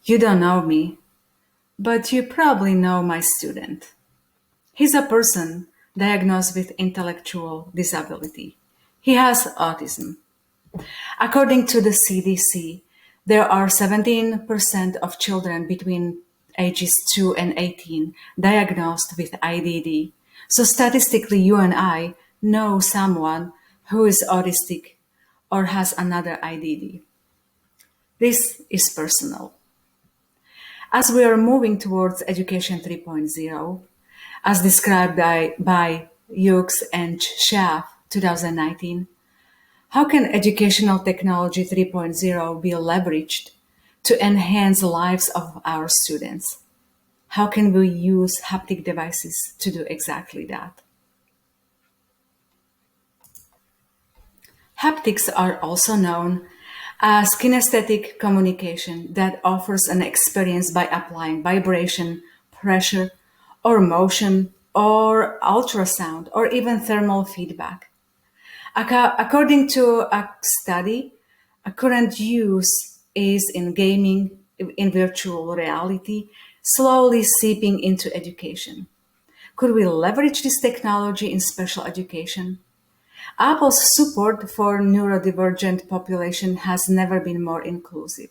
You don't know me, but you probably know my student. He's a person diagnosed with intellectual disability. He has autism. According to the CDC, there are 17% of children between ages 2 and 18 diagnosed with IDD. So statistically, you and I know someone who is autistic or has another IDD. This is personal. As we are moving towards Education 3.0, as described by Hughes and Schaaf 2019, how can educational technology 3.0 be leveraged to enhance the lives of our students? How can we use haptic devices to do exactly that? Haptics are also known as kinesthetic communication that offers an experience by applying vibration, pressure, or motion, or ultrasound, or even thermal feedback. According to a study, a current use is in gaming, in virtual reality, slowly seeping into education. Could we leverage this technology in special education? Apple's support for neurodivergent population has never been more inclusive.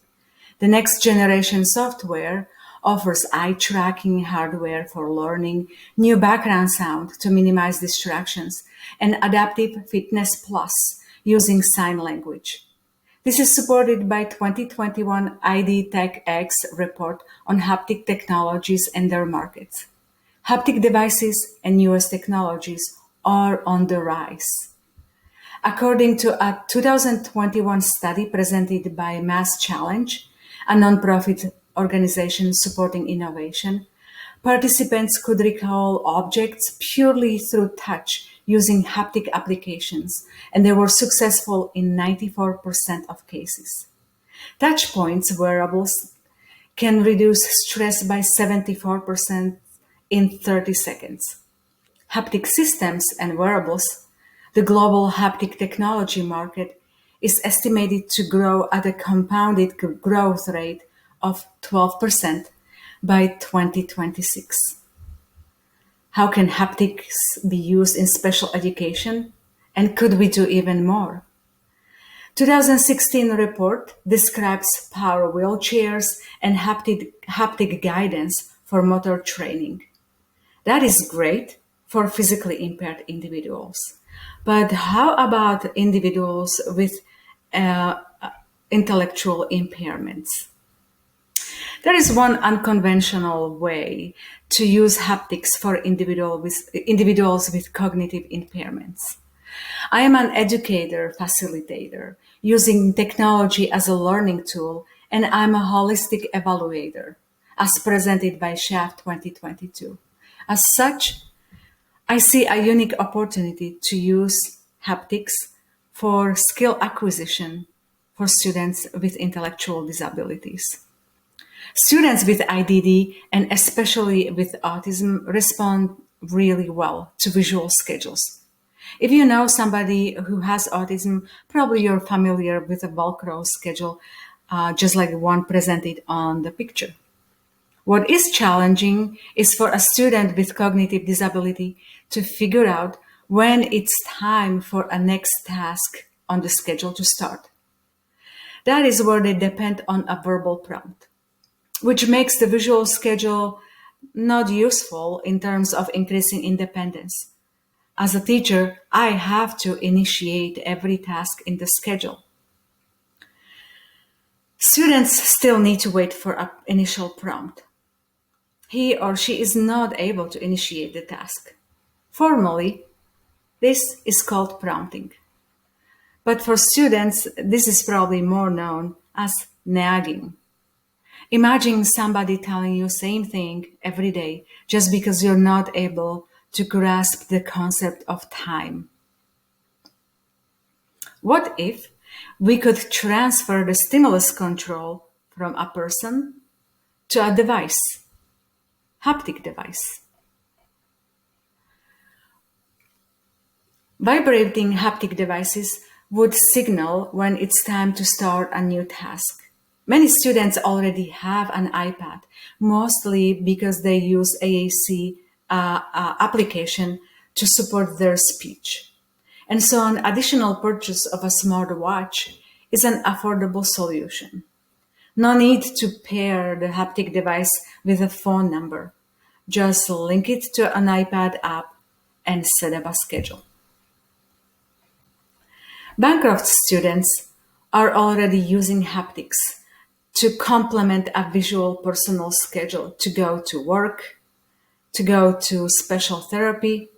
The next generation software offers eye tracking hardware for learning, new background sound to minimize distractions, and adaptive fitness plus using sign language. This is supported by 2021 IDTechEx report on haptic technologies and their markets. Haptic devices and newest technologies are on the rise. According to a 2021 study presented by Mass Challenge, a nonprofit organization supporting innovation, participants could recall objects purely through touch using haptic applications, and they were successful in 94% of cases. Touchpoints wearables can reduce stress by 74% in 30 seconds. Haptic systems and wearables, the global haptic technology market is estimated to grow at a compounded growth rate of 12% by 2026. How can haptics be used in special education? And could we do even more? 2016 report describes power wheelchairs and haptic guidance for motor training. That is great for physically impaired individuals. But how about individuals with uh, intellectual impairments? There is one unconventional way to use haptics for individuals with cognitive impairments. I am an educator facilitator using technology as a learning tool, and I'm a holistic evaluator, as presented by Schaaf 2022. As such, I see a unique opportunity to use haptics for skill acquisition for students with intellectual disabilities. Students with IDD and especially with autism respond really well to visual schedules. If you know somebody who has autism, probably you're familiar with a Velcro schedule, just like the one presented on the picture. What is challenging is for a student with cognitive disability to figure out when it's time for a next task on the schedule to start. That is where they depend on a verbal prompt, which makes the visual schedule not useful in terms of increasing independence. As a teacher, I have to initiate every task in the schedule. Students still need to wait for an initial prompt. He or she is not able to initiate the task. Formally, this is called prompting. But for students, this is probably more known as nagging. Imagine somebody telling you same thing every day just because you're not able to grasp the concept of time. What if we could transfer the stimulus control from a person to a device, haptic device? Vibrating haptic devices would signal when it's time to start a new task. Many students already have an iPad, mostly because they use AAC application to support their speech. And so an additional purchase of a smartwatch is an affordable solution. No need to pair the haptic device with a phone number. Just link it to an iPad app and set up a schedule. Bancroft students are already using haptics to complement a visual personal schedule to go to work, to go to special therapy,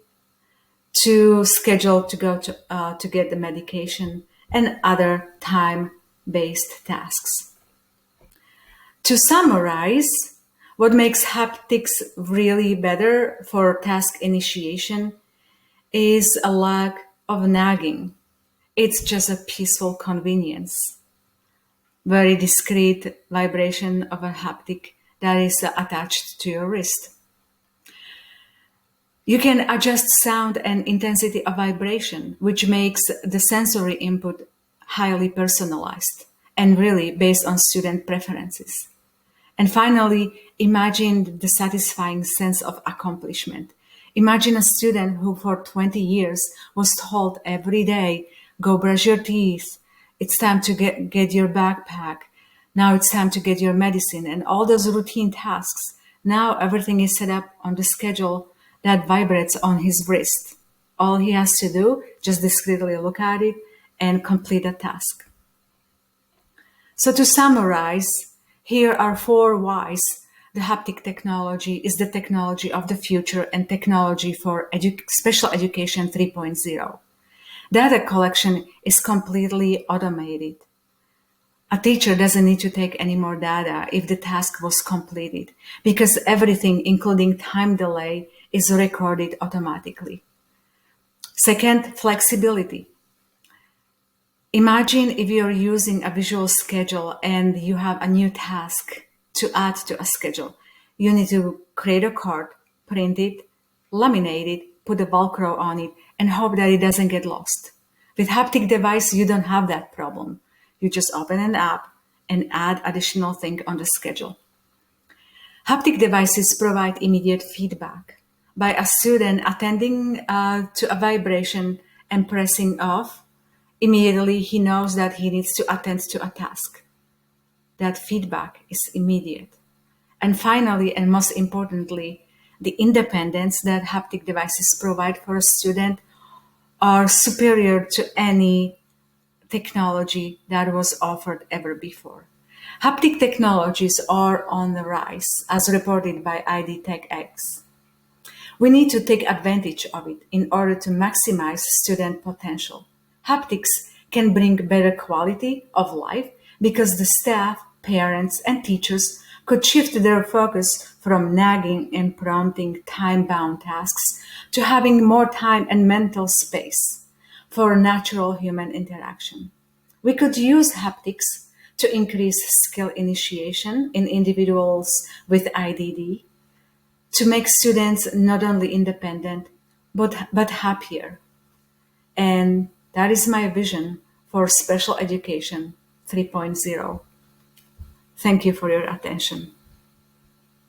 to schedule to go to get the medication, and other time-based tasks. To summarize, what makes haptics really better for task initiation is a lack of nagging. It's just a peaceful convenience. Very discreet vibration of a haptic that is attached to your wrist. You can adjust sound and intensity of vibration, which makes the sensory input highly personalized and really based on student preferences. And finally, imagine the satisfying sense of accomplishment. Imagine a student who for 20 years was told every day, go brush your teeth, it's time to get your backpack, now it's time to get your medicine, and all those routine tasks. Now everything is set up on the schedule that vibrates on his wrist. All he has to do, just discreetly look at it and complete a task. So to summarize, here are 4 whys. The haptic technology is the technology of the future and technology for special education 3.0. Data collection is completely automated. A teacher doesn't need to take any more data if the task was completed, because everything, including time delay, is recorded automatically. Second, flexibility. Imagine if you're using a visual schedule and you have a new task to add to a schedule. You need to create a card, print it, laminate it, put a Velcro on it, and hope that it doesn't get lost. With haptic device, you don't have that problem. You just open an app and add additional thing on the schedule. Haptic devices provide immediate feedback. By a student attending to a vibration and pressing off, immediately he knows that he needs to attend to a task. That feedback is immediate. And finally, and most importantly, the independence that haptic devices provide for a student are superior to any technology that was offered ever before. Haptic technologies are on the rise, as reported by IDTechEx. We need to take advantage of it in order to maximize student potential. Haptics can bring better quality of life because the staff, parents, and teachers could shift their focus from nagging and prompting time-bound tasks to having more time and mental space for natural human interaction. We could use haptics to increase skill initiation in individuals with IDD, to make students not only independent, but happier. And that is my vision for special education 3.0. Thank you for your attention.